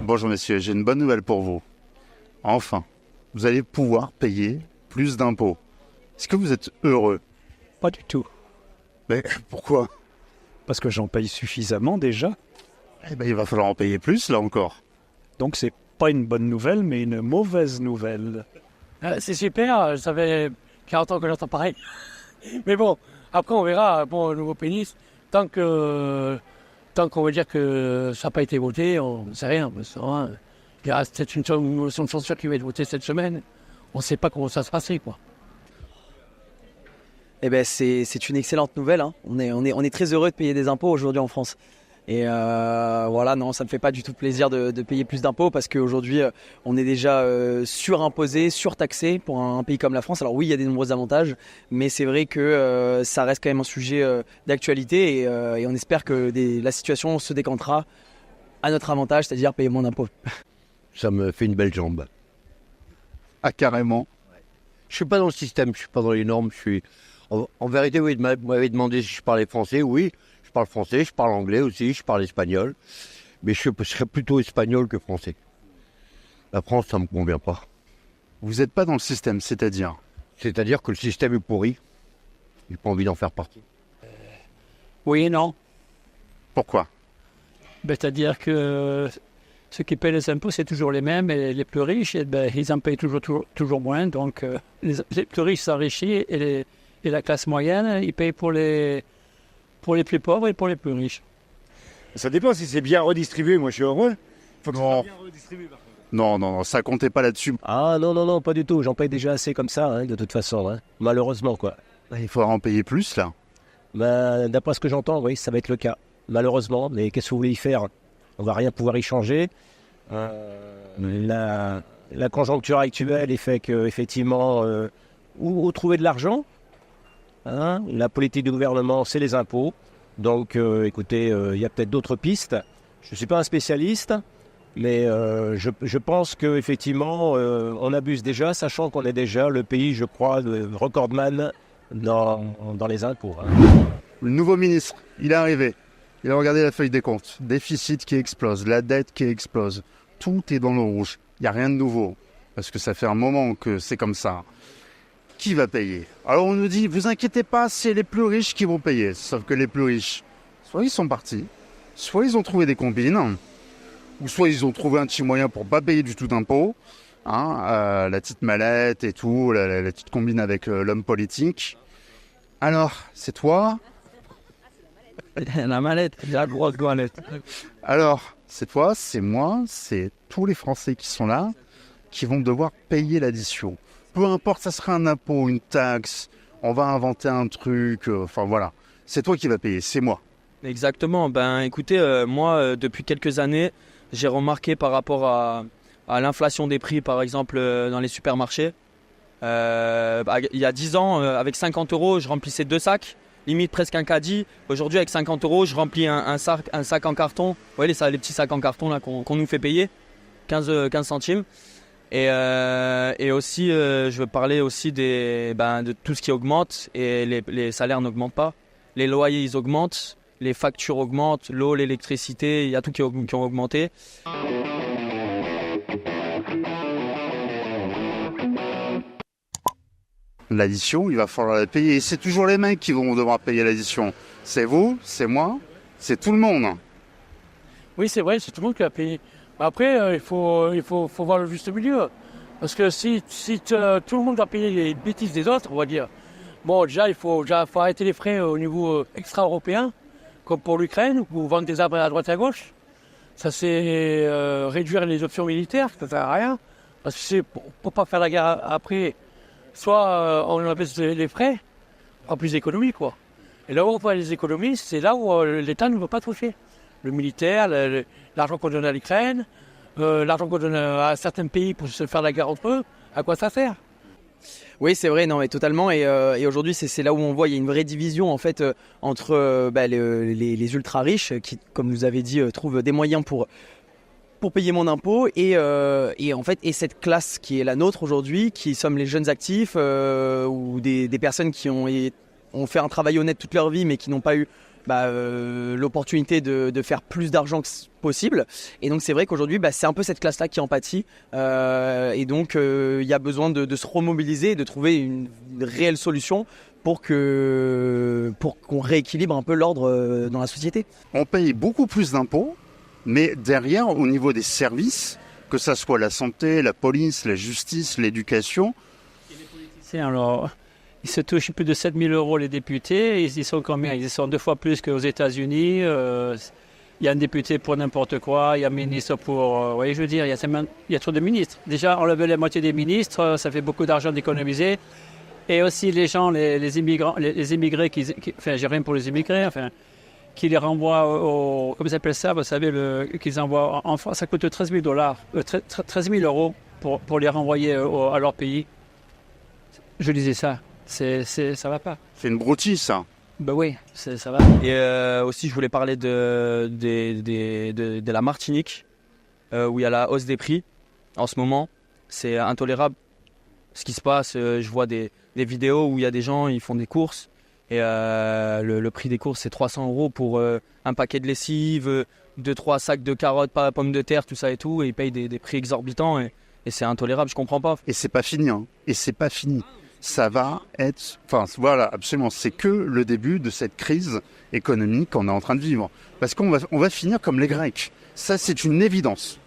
Bonjour messieurs, j'ai une bonne nouvelle pour vous. Enfin, vous allez pouvoir payer plus d'impôts. Est-ce que vous êtes heureux? Pas du tout, Mais pourquoi? parce que j'en paye suffisamment déjà. Eh ben, il va falloir en payer plus là encore. Donc c'est pas une bonne nouvelle, mais une mauvaise nouvelle. C'est super, ça fait 40 ans que j'entends pareil. Mais bon, après on verra, bon, au nouveau pénis, tant qu'on va dire que ça n'a pas été voté, on ne sait rien. Il y a peut-être une motion de censure qui va être votée cette semaine. On ne sait pas comment ça se passer, quoi. Eh ben c'est une excellente nouvelle, hein. On est très heureux de payer des impôts aujourd'hui en France. Et voilà, non, ça me fait pas du tout plaisir de payer plus d'impôts parce qu'aujourd'hui, on est déjà surimposé, surtaxé pour un pays comme la France. Alors oui, il y a des nombreux avantages, mais c'est vrai que ça reste quand même un sujet d'actualité et on espère que la situation se décantera à notre avantage, c'est-à-dire payer moins d'impôts. Ça me fait une belle jambe. Ah carrément. Je suis pas dans le système, je suis pas dans les normes. En vérité, oui, vous m'avez demandé si je parlais français. Oui, je parle français, je parle anglais aussi, je parle espagnol. Mais je serais plutôt espagnol que français. La France, ça me convient pas. Vous n'êtes pas dans le système, c'est-à-dire? C'est-à-dire que le système est pourri. J'ai pas envie d'en faire partie. Oui et non. Pourquoi? C'est-à-dire que ceux qui payent les impôts, c'est toujours les mêmes, et les plus riches, ils en payent toujours moins. Donc les plus riches s'enrichissent et la classe moyenne, ils payent pour les plus pauvres et pour les plus riches. Ça dépend si c'est bien redistribué, moi je suis heureux. Faut que Non. ce soit bien redistribué par contre. Non, ça comptait pas là-dessus. Ah non, pas du tout. J'en paye déjà assez comme ça, hein, de toute façon. Hein. Malheureusement, quoi. Il faudra en payer plus là. Ben, d'après ce que j'entends, oui, ça va être le cas. Malheureusement, mais qu'est-ce que vous voulez y faire? On va rien pouvoir y changer. La conjoncture actuelle est fait qu'effectivement, où trouver de l'argent, hein, la politique du gouvernement, c'est les impôts. Donc, écoutez, il y a peut-être d'autres pistes. Je ne suis pas un spécialiste, mais je pense qu'effectivement, on abuse déjà, sachant qu'on est déjà le pays, je crois, recordman dans les impôts. Hein. Le nouveau ministre, il est arrivé. Il a regardé la feuille des comptes. Déficit qui explose, la dette qui explose. Tout est dans le rouge. Il n'y a rien de nouveau. Parce que ça fait un moment que c'est comme ça. Qui va payer? Alors on nous dit, vous inquiétez pas, c'est les plus riches qui vont payer. Sauf que les plus riches, soit ils sont partis, soit ils ont trouvé des combines, ou soit ils ont trouvé un petit moyen pour pas payer du tout d'impôts. Hein, la petite mallette et tout, la petite combine avec l'homme politique. Alors, c'est toi? La mallette, la grosse mallette. Alors, c'est toi, c'est moi, c'est tous les Français qui sont là, qui vont devoir payer l'addition. Peu importe, ça sera un impôt, une taxe, on va inventer un truc, enfin voilà. C'est toi qui vas payer, c'est moi. Exactement. Ben écoutez, moi depuis quelques années, j'ai remarqué par rapport à l'inflation des prix, par exemple dans les supermarchés. Il y a 10 ans, avec 50 €, je remplissais 2 sacs, limite presque un caddie. Aujourd'hui, avec 50 €, je remplis un sac en carton. Vous voyez les petits sacs en carton là qu'on nous fait payer, 15 centimes. Et aussi, je veux parler aussi de tout ce qui augmente et les salaires n'augmentent pas. Les loyers, ils augmentent, les factures augmentent, l'eau, l'électricité, il y a tout qui ont augmenté. L'addition, il va falloir la payer. Et c'est toujours les mecs qui vont devoir payer l'addition. C'est vous, c'est moi, c'est tout le monde. Oui, c'est vrai, c'est tout le monde qui a payé. Après, il faut voir le juste milieu. Parce que si tout le monde doit payer les bêtises des autres, on va dire, bon, déjà, il faut arrêter les frais au niveau extra-européen, comme pour l'Ukraine, ou vendre des armes à droite et à gauche. Ça, c'est réduire les options militaires, ça ne sert à rien. Parce que c'est pour ne pas faire la guerre après, soit on abaisse les frais, en plus d'économies, quoi. Et là où on fait les économies, c'est là où l'État ne veut pas toucher. Le militaire, l'argent qu'on donne à l'Ukraine, l'argent qu'on donne à certains pays pour se faire la guerre entre eux, à quoi ça sert? Oui, c'est vrai, non, mais totalement. Et aujourd'hui, c'est là où on voit il y a une vraie division en fait entre les ultra riches qui, comme vous avez dit, trouvent des moyens pour payer mon impôt et en fait et cette classe qui est la nôtre aujourd'hui, qui sommes les jeunes actifs ou des personnes qui ont fait un travail honnête toute leur vie mais qui n'ont pas eu l'opportunité de faire plus d'argent possible. Et donc c'est vrai qu'aujourd'hui, c'est un peu cette classe-là qui en pâtit. Et donc il y a besoin de se remobiliser et de trouver une réelle solution pour qu'on rééquilibre un peu l'ordre dans la société. On paye beaucoup plus d'impôts, mais derrière, au niveau des services, que ça soit la santé, la police, la justice, l'éducation... Alors, ils se touchent plus de 7 000 € les députés. Ils sont combien? Ils sont 2 fois plus qu'aux États-Unis. Il y a un député pour n'importe quoi, il y a un ministre pour... vous voyez, je veux dire, il y a trop de ministres. Déjà, enlever la moitié des ministres, ça fait beaucoup d'argent d'économiser. Et aussi les gens, les immigrants, les immigrés, enfin, j'ai rien pour les immigrés, enfin, qui les renvoient comment ça s'appelle ça, vous savez, qu'ils envoient en France, ça coûte 13 000 € pour les renvoyer à leur pays. Je disais ça, ça va pas. C'est une broutille, ça. Ben oui, ça va. Et aussi, je voulais parler de la Martinique, où il y a la hausse des prix en ce moment. C'est intolérable ce qui se passe. Je vois des vidéos où il y a des gens, ils font des courses. Et le prix des courses, c'est 300 € pour un paquet de lessive, 2-3 sacs de carottes, pommes de terre, tout ça et tout. Et ils payent des prix exorbitants. Et c'est intolérable, je comprends pas. Et c'est pas fini, hein. Et c'est pas fini. Ça va être... Enfin, voilà, absolument. C'est que le début de cette crise économique qu'on est en train de vivre. Parce qu'on va finir comme les Grecs. Ça, c'est une évidence.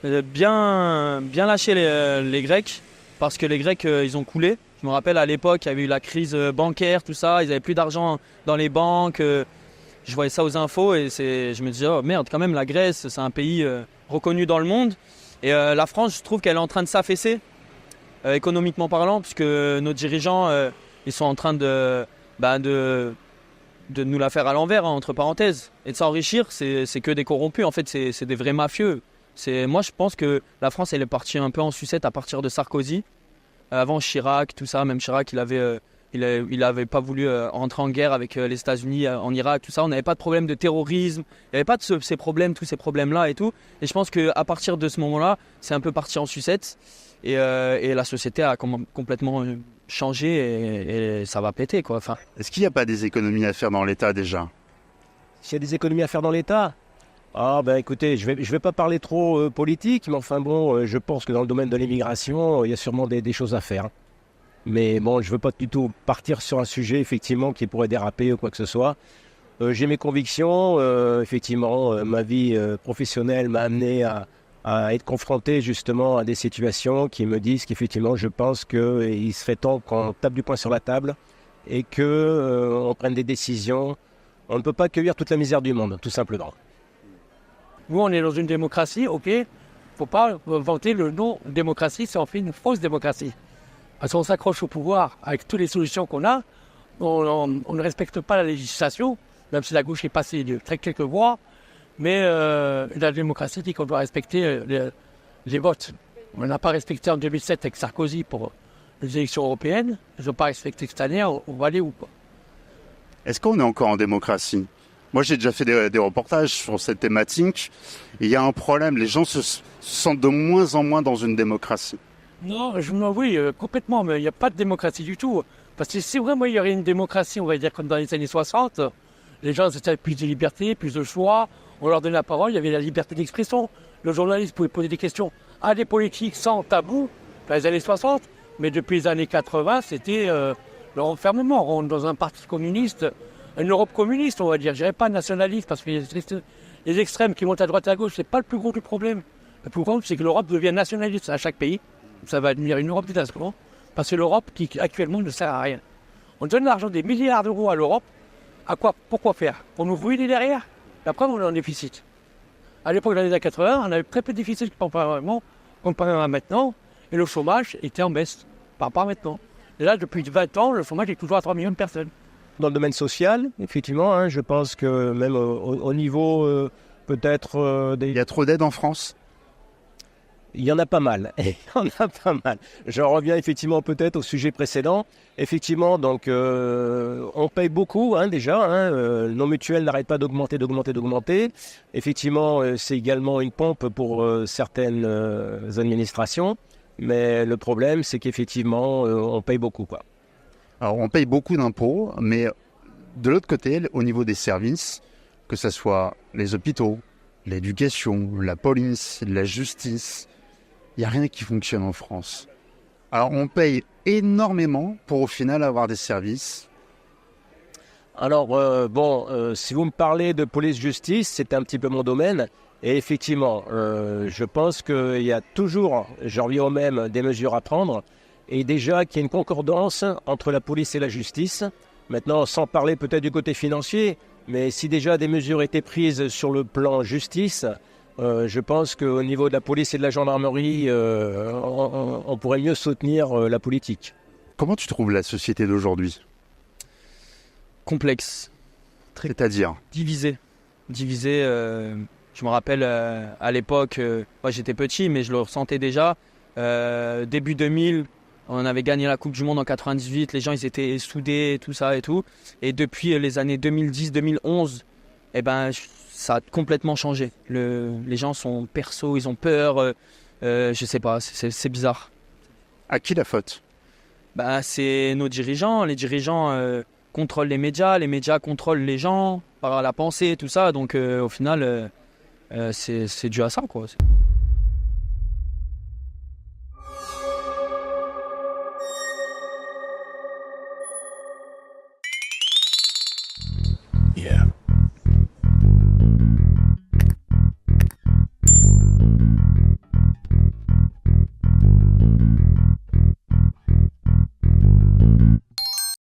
Bien lâché les Grecs, parce que les Grecs, ils ont coulé. Je me rappelle, à l'époque, il y avait eu la crise bancaire, tout ça. Ils n'avaient plus d'argent dans les banques. Je voyais ça aux infos et je me disais, oh merde, quand même, la Grèce, c'est un pays reconnu dans le monde. Et la France, je trouve qu'elle est en train de s'affaisser. Économiquement parlant, puisque nos dirigeants, ils sont en train de nous la faire à l'envers, hein, entre parenthèses, et de s'enrichir. C'est que des corrompus, en fait, c'est des vrais mafieux. Moi, je pense que la France, elle est partie un peu en sucette à partir de Sarkozy. Avant Chirac, tout ça, même Chirac, il avait pas voulu rentrer en guerre avec les États-Unis en Irak, tout ça. On n'avait pas de problème de terrorisme, il n'y avait pas tous ces problèmes-là et tout. Et je pense qu'à partir de ce moment-là, c'est un peu parti en sucette. Et la société a complètement changé et ça va péter, quoi. Enfin. Est-ce qu'il n'y a pas des économies à faire dans l'État déjà? S'il y a des économies à faire dans l'État, écoutez, je vais pas parler trop politique, mais enfin bon, je pense que dans le domaine de l'immigration, il y a sûrement des choses à faire. Mais bon, je veux pas du tout partir sur un sujet effectivement qui pourrait déraper ou quoi que ce soit. J'ai mes convictions, effectivement, ma vie professionnelle m'a amené à être confronté justement à des situations qui me disent qu'effectivement je pense qu'il serait temps qu'on tape du poing sur la table et qu'on prenne des décisions. On ne peut pas accueillir toute la misère du monde, tout simplement. Nous, on est dans une démocratie, ok. Il ne faut pas vanter le nom démocratie, c'est en fait une fausse démocratie. Parce qu'on s'accroche au pouvoir avec toutes les solutions qu'on a. On ne respecte pas la législation, même si la gauche est passée de très quelques voix. Mais la démocratie dit qu'on doit respecter les votes. On n'a pas respecté en 2007 avec Sarkozy pour les élections européennes. Ils n'ont pas respecté cette année, on va aller où, quoi. Est-ce qu'on est encore en démocratie? Moi, j'ai déjà fait des reportages sur cette thématique. Il y a un problème, les gens se sentent de moins en moins dans une démocratie. Non, oui, complètement, mais il n'y a pas de démocratie du tout. Parce que si vraiment il y aurait une démocratie, on va dire comme dans les années 60, les gens avaient plus de liberté, plus de choix, on leur donnait la parole, il y avait la liberté d'expression. Le journaliste pouvait poser des questions à des politiques sans tabou, dans les années 60, mais depuis les années 80, c'était le renfermement. On rentre dans un parti communiste, une Europe communiste, on va dire. Je dirais pas nationaliste, parce que les extrêmes qui montent à droite et à gauche, c'est pas le plus gros du problème. Le plus gros, c'est que l'Europe devient nationaliste à chaque pays. Ça va devenir une Europe d'État, parce que l'Europe, qui actuellement ne sert à rien. On donne l'argent des milliards d'euros à l'Europe. À quoi? Pourquoi faire? Pour nous ruiner derrière? Après, on est en déficit. À l'époque des années 80, on avait très peu de déficit comparé à maintenant, et le chômage était en baisse par rapport à maintenant. Et là, depuis 20 ans, le chômage est toujours à 3 millions de personnes. Dans le domaine social, effectivement, je pense que même au niveau peut-être Il y a trop d'aides en France? Il y en a pas mal. Il y en a pas mal. Je reviens effectivement peut-être au sujet précédent. Effectivement, donc on paye beaucoup déjà. Nos mutuelles n'arrêtent pas d'augmenter. Effectivement, c'est également une pompe pour certaines administrations. Mais le problème, c'est qu'effectivement, on paye beaucoup, quoi. Alors, on paye beaucoup d'impôts, mais De l'autre côté, au niveau des services, que ce soit les hôpitaux, l'éducation, la police, la justice, il n'y a rien qui fonctionne en France. Alors on paye énormément pour au final avoir des services. Alors, si vous me parlez de police-justice, c'est un petit peu mon domaine. Et effectivement, je pense qu'il y a toujours, j'en reviens au même, des mesures à prendre. Et déjà qu'il y a une concordance entre la police et la justice. Maintenant, sans parler peut-être du côté financier, mais si déjà des mesures étaient prises sur le plan justice, je pense qu'au niveau de la police et de la gendarmerie, on pourrait mieux soutenir la politique. Comment tu trouves la société d'aujourd'hui? Complexe, C'est-à-dire? divisé. Je me rappelle à l'époque, moi j'étais petit, mais je le ressentais déjà. Début 2000, on avait gagné la Coupe du Monde en 98, les gens ils étaient soudés, tout ça et tout. Et depuis les années 2010-2011, ça a complètement changé. Les gens sont perso, ils ont peur, je sais pas, c'est bizarre. À qui la faute? C'est nos dirigeants. Les dirigeants contrôlent les médias contrôlent les gens par la pensée, tout ça. Donc au final, c'est dû à ça, quoi.